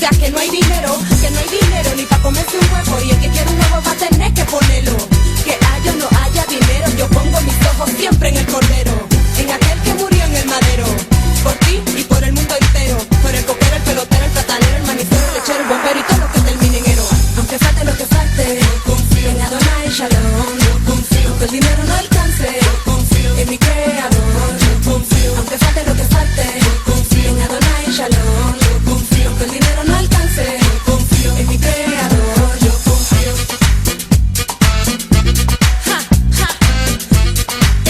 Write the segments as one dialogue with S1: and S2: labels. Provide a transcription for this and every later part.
S1: sea que no hay dinero ni pa' comerse un huevo. Y el que quiere un huevo va a tener que ponerlo. Que haya o no haya dinero, yo pongo mis ojos siempre en el cordero, en aquel que murió en el madero. Por ti y por el mundo entero, por el coquero, el pelotero, el platanero, el manicero, el lechero, el bombero y todo lo que termine en ero. Aunque falte lo que falte, yo confío en Adonai Shalom. Yo confío, aunque el dinero no alcance, yo confío en mi creador. Yo confío, aunque falte lo que falte, yo confío en Adonai Shalom. Yo confío, aunque el dinero no alcance, yo confío en mi creador. Yo confío. Ja, ja.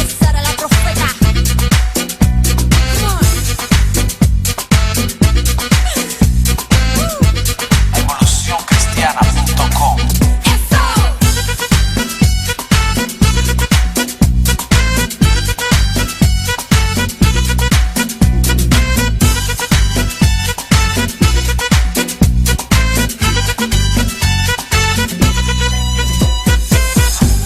S1: Esa era la profeta.
S2: Evolucioncristiana.com.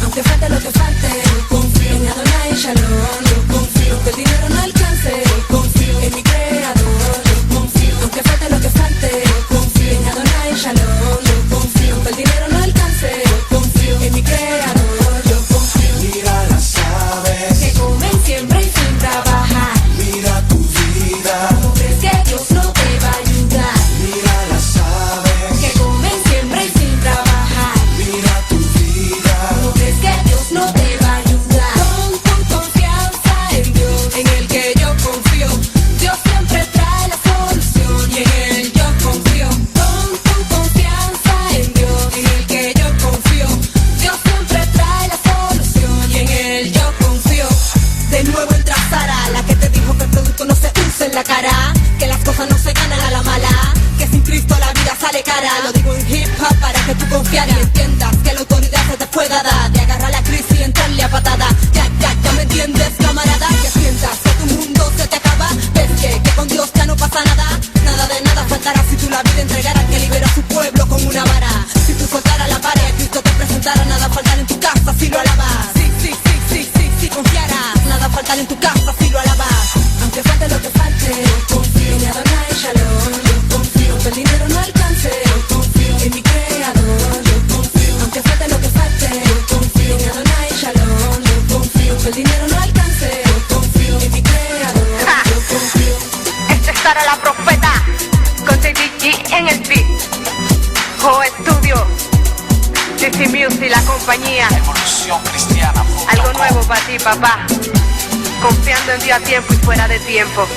S1: Aunque falte lo que falte, yo confío en Adonai Shalom. Yo confío que el dinero no alcance, yo confío en mi creador. Yo confío, aunque falte lo que falte, yo confío en Adonai Shalom. Yo confío que el dinero no alcance, yo confío en mi creador. Yo confío.
S3: Mira las aves,
S1: Que comen siempre y sin trabajar.
S3: mira tu vida.
S1: ¿Tú crees que Dios no te va a ayudar?
S3: Mira las aves,
S1: Que comen siempre y sin trabajar.
S3: mira tu vida.
S1: ¿Tú crees que Dios no te va a ayudar? Con tu confianza en Dios, en el que yo confío, Dios siempre trae la solución y en él yo confío. Con tu confianza en Dios, en el que yo confío, Dios siempre trae la solución y en él yo confío. De nuevo entra Sara, la que te dijo que el producto no se usa en la cara, que las cosas no se ganan a la mala, que sin Cristo la vida sale cara. Lo digo en hip hop para que tú confiar y entiendas que la autoridad se te pueda dar, de agarrar la crisis y entrarle a patada. Ya me entiendes, camarada, que sientas que tu mundo se te acaba. Ves que con Dios ya no pasa nada, nada de nada faltará si tú la vida entregaras, que libera a su pueblo con una vara. Si tú soltaras la vara y a Cristo te presentara, nada faltará en tu casa si lo alabas. Sí, confiarás, nada faltará en tu casa si lo alabas. Aunque falte lo que falte, yo confío en Adonai Shalom. Yo confío que el dinero no alcance, yo confío en mi creador. Yo confío, aunque falte lo que falte, yo confío en Adonai Shalom. Yo confío que el dinero no alcance, yo confío en mi creador. Yo confío.
S4: Esta es Sara la profeta, con JDG en el beat. Jo Studio, DC Music, la compañía.
S2: Evolucioncristiana.com.
S4: Algo nuevo para ti, papá. Confiando en Dios a tiempo y fuera de tiempo.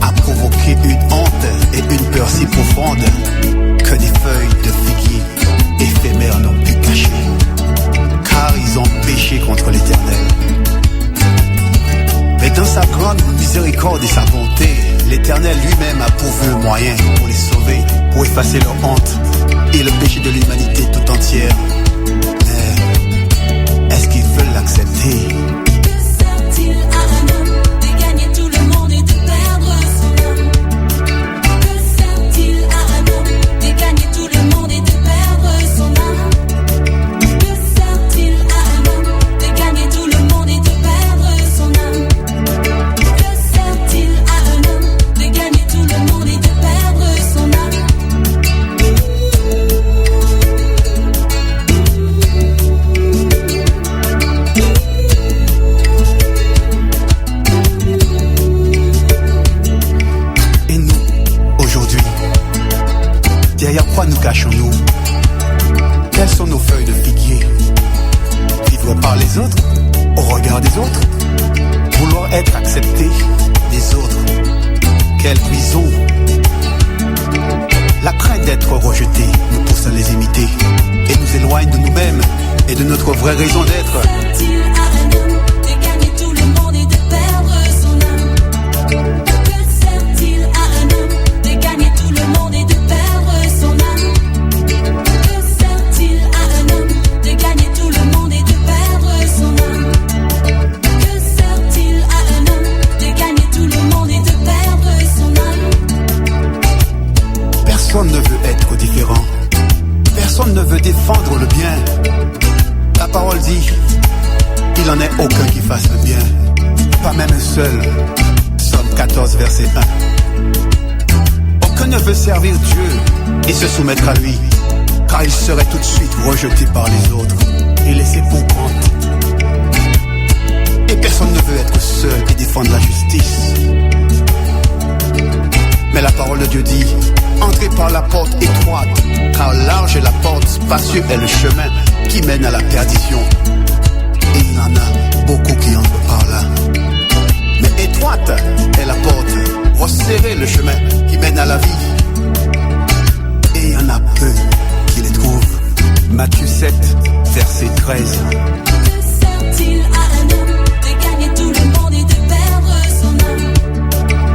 S5: a provoqué une honte et une peur si profonde que des feuilles de figuier éphémères n'ont pu cacher, car ils ont péché contre l'Éternel. Mais dans sa grande miséricorde et sa bonté, l'Éternel lui-même a pourvu un moyen pour les sauver, pour effacer leur honte et le péché de l'humanité tout entière. Mais est-ce qu'ils veulent l'accepter?
S1: Que sert-il à un homme de gagner tout le monde et de perdre son âme? Que sert-il à un homme de gagner tout le monde et de perdre son âme? Que sert-il à un homme de gagner tout le monde et de perdre son âme? Que sert-il à un homme de gagner tout le monde et de perdre son âme?
S5: Et nous, aujourd'hui, derrière quoi nous cachons-nous? Quelles sont nos feuilles de figuier? Vivre par les autres, au regard des autres? Vouloir être accepté des autres? Quelle prison! La crainte d'être rejeté nous pousse à les imiter et nous éloigne de nous-mêmes et de notre vraie raison d'être.
S1: Sert-il à un homme de gagner tout le monde et de perdre son âme? Que sert-il à un homme de gagner tout le monde et de perdre son âme? Que sert-il à un homme de gagner tout le monde et de perdre son âme? Que sert-il à un homme de gagner tout le monde et de perdre son âme?
S5: Personne ne veut être différent. Personne ne veut défendre le bien. La parole dit, il n'en est aucun qui fasse le bien. Pas même un seul. Somme 14, verset 1. Aucun ne veut servir Dieu et se soumettre à lui, car il serait tout de suite rejeté par les autres et laissé pour compte. Et personne ne veut être seul et défendre la justice. Mais la parole de Dieu dit, entrez par la porte étroite, car large est la porte, spacieux est le chemin qui mène à la perdition. Et il y en a beaucoup qui entrent par là. Mais étroite est la porte, resserrez le chemin qui mène à la vie. Et il y en a peu qui les trouvent. Matthieu 7, verset 13.
S1: Que sert-il à un homme de gagner tout le monde et de perdre son âme?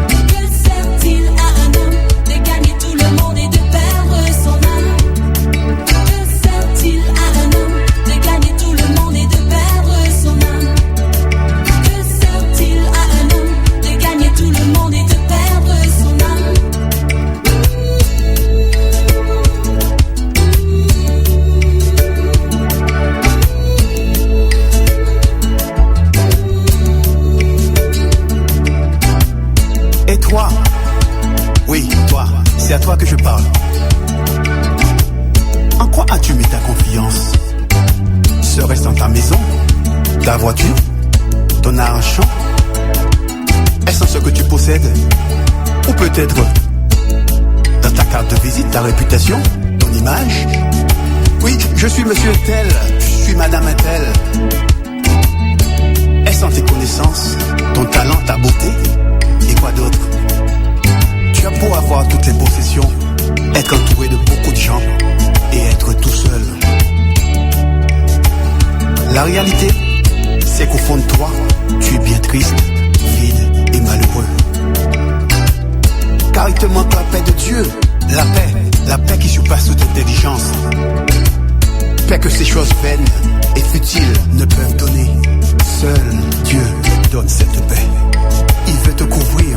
S1: Que sert-il à un homme de gagner tout le monde et de perdre son âme? Que sert-il à un homme de gagner tout le monde et de perdre son âme? Que sert-il à un homme de gagner tout le monde et de perdre son âme?
S5: Et toi? Oui, toi, c'est à toi que je parle. En quoi as-tu mis ta confiance? Serait-ce dans ta maison, ta voiture, ton argent? Est-ce en ce que tu possèdes? Ou peut-être dans ta carte de visite, ta réputation, ton image? Oui, je suis monsieur tel, je suis madame tel. Est-ce en tes connaissances, ton talent, ta beauté? Et quoi d'autre? Tu as beau avoir toutes les possessions, être entouré de beaucoup de gens et être tout seul. La réalité, c'est qu'au fond de toi, tu es bien triste, vide et malheureux. Car il te manque la paix de Dieu, la paix qui surpasse toute intelligence. Paix que ces choses vaines et futiles ne peuvent donner. Seul Dieu donne cette paix. Il veut te couvrir